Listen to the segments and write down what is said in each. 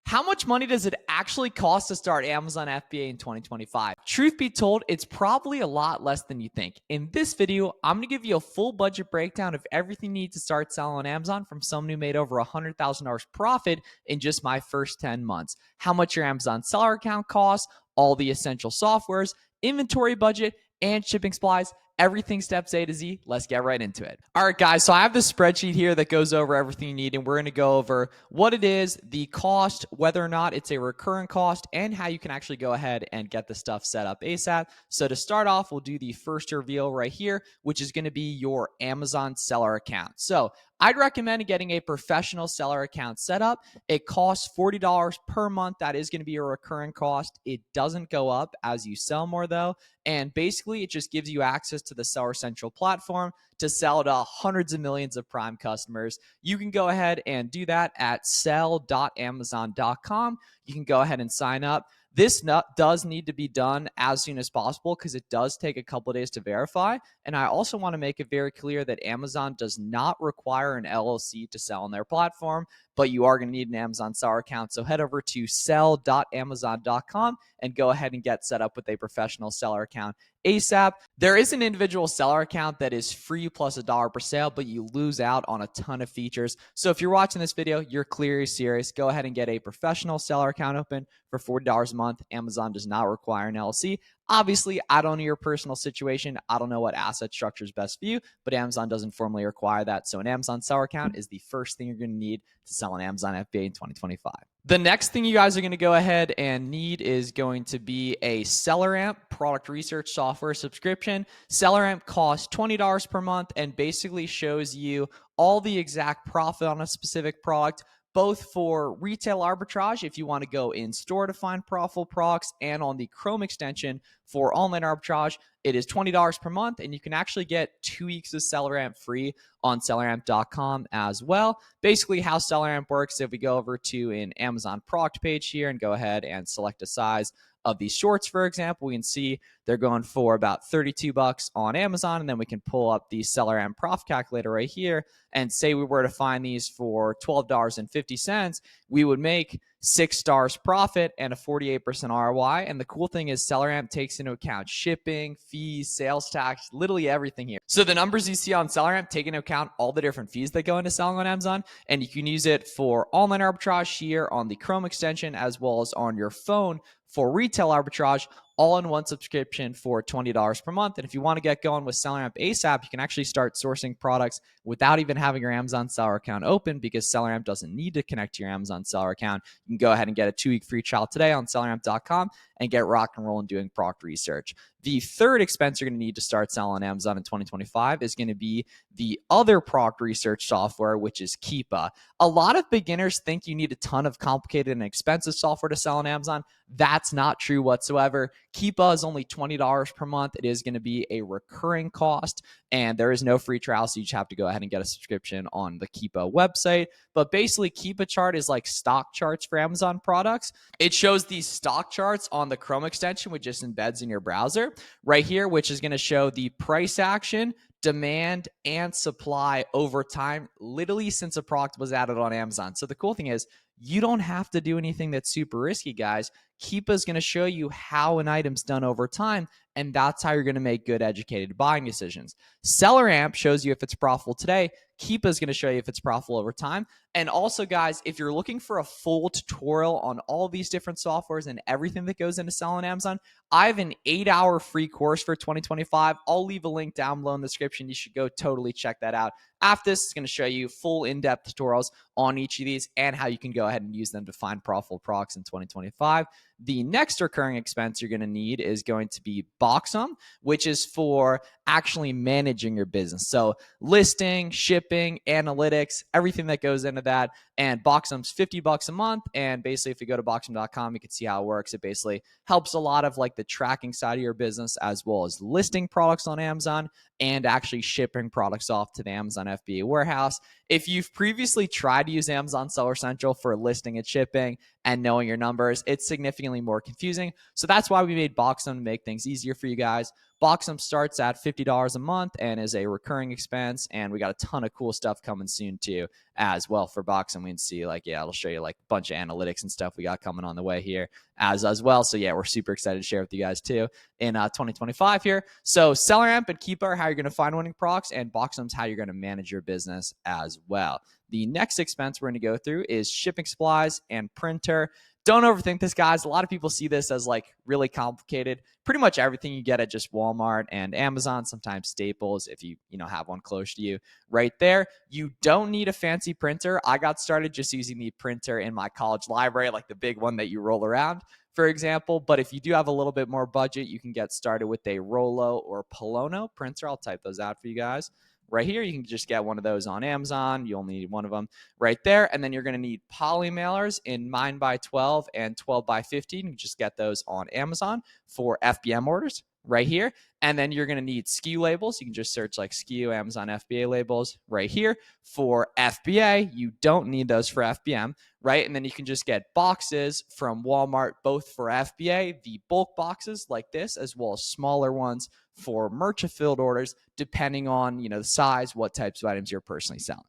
How much money does it actually cost to start Amazon FBA in 2025? Truth be told, it's probably a lot less than you think. In this video, I'm going to give you a full budget breakdown of everything you need to start selling on Amazon from someone who made over $100,000 profit in just my first 10 months. How much your Amazon seller account costs, all the essential softwares, inventory budget, and shipping supplies. Everything steps A to Z. Let's get right into it. All right, guys. So I have this spreadsheet here that goes over everything you need, and we're going to go over what it is, the cost, whether or not it's a recurring cost, and how you can actually go ahead and get the stuff set up ASAP. So to start off, we'll do the first reveal right here, which is going to be your Amazon seller account. So I'd recommend getting a professional seller account set up. It costs $40 per month. That is going to be a recurring cost. It doesn't go up as you sell more, though. And basically, it just gives you access to the Seller Central platform to sell to hundreds of millions of Prime customers. You can go ahead and do that at sell.amazon.com. You can go ahead and sign up. This does need to be done as soon as possible because it does take a couple of days to verify. And I also want to make it very clear that Amazon does not require an LLC to sell on their platform, but you are going to need an Amazon seller account. So head over to sell.amazon.com and go ahead and get set up with a professional seller account ASAP. There is an individual seller account that is free plus $1 per sale, but you lose out on a ton of features. So if you're watching this video, you're clearly serious, go ahead and get a professional seller account open for $40 a month. Amazon does not require an LLC. Obviously, I don't know your personal situation. I don't know what asset structure is best for you, but Amazon doesn't formally require that. So an Amazon seller account is the first thing you're going to need to sell on Amazon FBA in 2025. The next thing you guys are going to go ahead and need is going to be a selleramp product research software subscription. Selleramp costs $20 per month and basically shows you all the exact profit on a specific product, both for retail arbitrage if you want to go in store to find profitable products, and on the Chrome extension for online arbitrage. It is $20 per month, and you can actually get 2 weeks of selleramp free on selleramp.com as well. Basically, how selleramp works, if we go over to an Amazon product page here and go ahead and select a size of these shorts, for example, we can see they're going for about $32 on Amazon, and then we can pull up the selleramp profit calculator right here and say we were to find these for $12.50, we would make $6 profit and a 48% ROI. And the cool thing is selleramp takes into account shipping, fees, sales tax, literally everything here. So the numbers you see on selleramp take into account all the different fees that go into selling on Amazon, and you can use it for online arbitrage here on the Chrome extension as well as on your phone for retail arbitrage, all in one subscription for $20 per month. And if you want to get going with selleramp ASAP, you can actually start sourcing products without even having your Amazon seller account open, because selleramp doesn't need to connect to your Amazon seller account. You can go ahead and get a 2-week free trial today on selleramp.com and get rock and roll in doing product research. The third expense you're going to need to start selling on Amazon in 2025 is going to be the other product research software, which is Keepa. A lot of beginners think you need a ton of complicated and expensive software to sell on Amazon. That's not true whatsoever. Keepa is only $20 per month. It is going to be a recurring cost, and there is no free trial, so you just have to go ahead and get a subscription on the Keepa website. But basically, Keepa chart is like stock charts for Amazon products. It shows these stock charts on the Chrome extension, which just embeds in your browser right here, which is going to show the price action, demand, and supply over time, literally since a product was added on Amazon. So the cool thing is you don't have to do anything that's super risky, guys. Keepa is going to show you how an item's done over time, and that's how you're going to make good, educated buying decisions. Selleramp shows you if it's profitable today. Keepa is going to show you if it's profitable over time. And also, guys, if you're looking for a full tutorial on all these different softwares and everything that goes into selling Amazon, I have an 8-hour free course for 2025. I'll leave a link down below in the description. You should go totally check that out. After this, it's going to show you full in-depth tutorials on each of these and how you can go ahead and use them to find profitable products in 2025. The next recurring expense you're going to need is going to be Boxum, which is for actually managing your business. So listing, shipping, analytics, everything that goes into that. And Boxum's $50 a month. And basically, if you go to Boxum.com, you can see how it works. It basically helps a lot of like the tracking side of your business, as well as listing products on Amazon and actually shipping products off to the Amazon FBA warehouse. If you've previously tried to use Amazon Seller Central for listing and shipping and knowing your numbers, it's significantly more confusing. So that's why we made Boxum to make things easier for you guys. Boxum starts at $50 a month and is a recurring expense. And we got a ton of cool stuff coming soon too as well for Boxum. We can see like, yeah, it'll show you like a bunch of analytics and stuff we got coming on the way here as well. So yeah, we're super excited to share with you guys too in 2025 here. So selleramp and Keepa are how you're going to find winning procs, and Boxum's how you're going to manage your business as well. The next expense we're going to go through is shipping supplies and printer. Don't overthink this, guys. A lot of people see this as like really complicated. Pretty much everything you get at just Walmart and Amazon, sometimes Staples, if you have one close to you right there. You don't need a fancy printer. I got started just using the printer in my college library, like the big one that you roll around, for example. But if you do have a little bit more budget, you can get started with a Rollo or Polono printer. I'll type those out for you guys. Right here, you can just get one of those on Amazon. You only need one of them right there. And then you're going to need poly mailers in 9x12 and 12x15. You can just get those on Amazon for FBM orders right here. And then you're going to need SKU labels. You can just search like SKU Amazon FBA labels right here. For FBA, you don't need those for FBM, right? And then you can just get boxes from Walmart, both for FBA, the bulk boxes like this, as well as smaller ones for merchant filled orders, depending on the size, what types of items you're personally selling.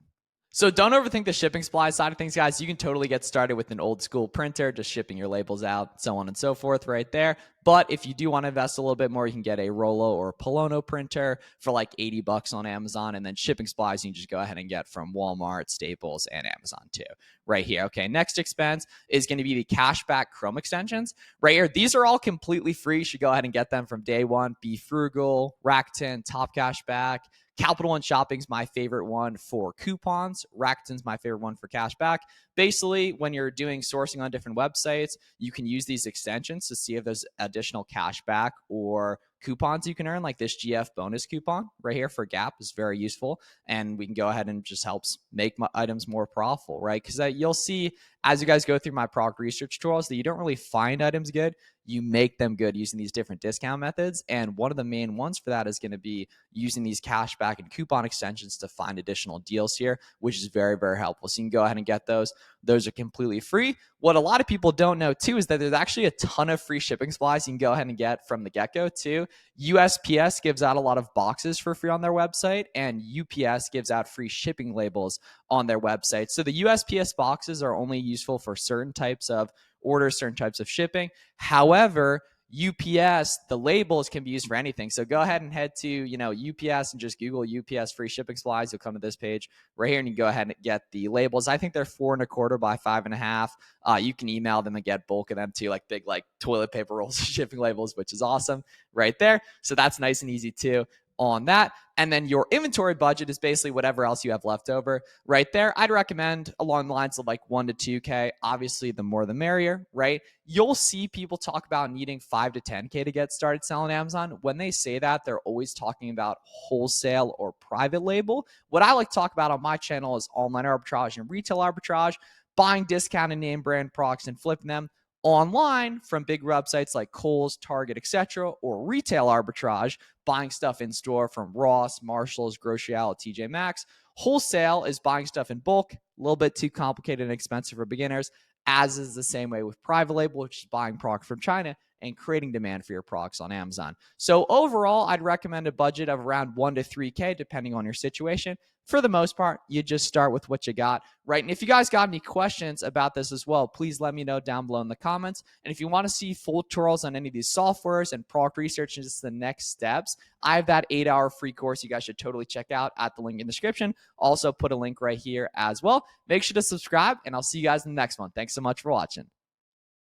So don't overthink the shipping supply side of things, guys. You can totally get started with an old school printer, just shipping your labels out, so on and so forth right there. But if you do want to invest a little bit more, you can get a Rollo or Polono printer for like $80 on Amazon. And then shipping supplies, you can just go ahead and get from Walmart, Staples, and Amazon too, right here. Okay, next expense is going to be the Cashback Chrome extensions right here. These are all completely free. You should go ahead and get them from day one. Be Frugal, Rakuten, Top Cashback. Capital One Shopping's my favorite one for coupons. Rakuten's my favorite one for cashback. Basically, when you're doing sourcing on different websites, you can use these extensions to see if there's additional cashback or coupons you can earn, like this GF bonus coupon right here for Gap is very useful. And we can go ahead and just helps make my items more profitable, right? Because you'll see as you guys go through my product research tools that you don't really find items good. You make them good using these different discount methods. And one of the main ones for that is going to be using these cashback and coupon extensions to find additional deals here, which is very, very helpful. So you can go ahead and get those. Those are completely free. What a lot of people don't know too is that there's actually a ton of free shipping supplies you can go ahead and get from the get-go too. USPS gives out a lot of boxes for free on their website, and UPS gives out free shipping labels on their website. So the USPS boxes are only useful for certain types of orders, certain types of shipping. However, UPS, the labels can be used for anything. So go ahead and head to, UPS and just Google UPS free shipping supplies. You'll come to this page right here and you go ahead and get the labels. I think they're 4.25 by 5.5. You can email them and get bulk of them too, like big, like toilet paper rolls of shipping labels, which is awesome right there. So that's nice and easy too on that. And then your inventory budget is basically whatever else you have left over right there. I'd recommend along the lines of like 1 to 2K. Obviously, the more the merrier, right? You'll see people talk about needing 5 to 10K to get started selling Amazon. When they say that, they're always talking about wholesale or private label. What I like to talk about on my channel is online arbitrage and retail arbitrage, buying discounted name brand products and flipping them online from big websites like Kohl's, Target, etc., or retail arbitrage, buying stuff in store from Ross, Marshalls, Grocery Outlet, TJ Maxx. Wholesale is buying stuff in bulk, a little bit too complicated and expensive for beginners, as is the same way with private label, which is buying product from China and creating demand for your products on Amazon. So overall, I'd recommend a budget of around 1 to 3K, depending on your situation. For the most part, you just start with what you got, right? And if you guys got any questions about this as well, please let me know down below in the comments. And if you want to see full tutorials on any of these softwares and product research and just the next steps, I have that 8-hour free course you guys should totally check out at the link in the description. Also put a link right here as well. Make sure to subscribe, and I'll see you guys in the next one. Thanks so much for watching.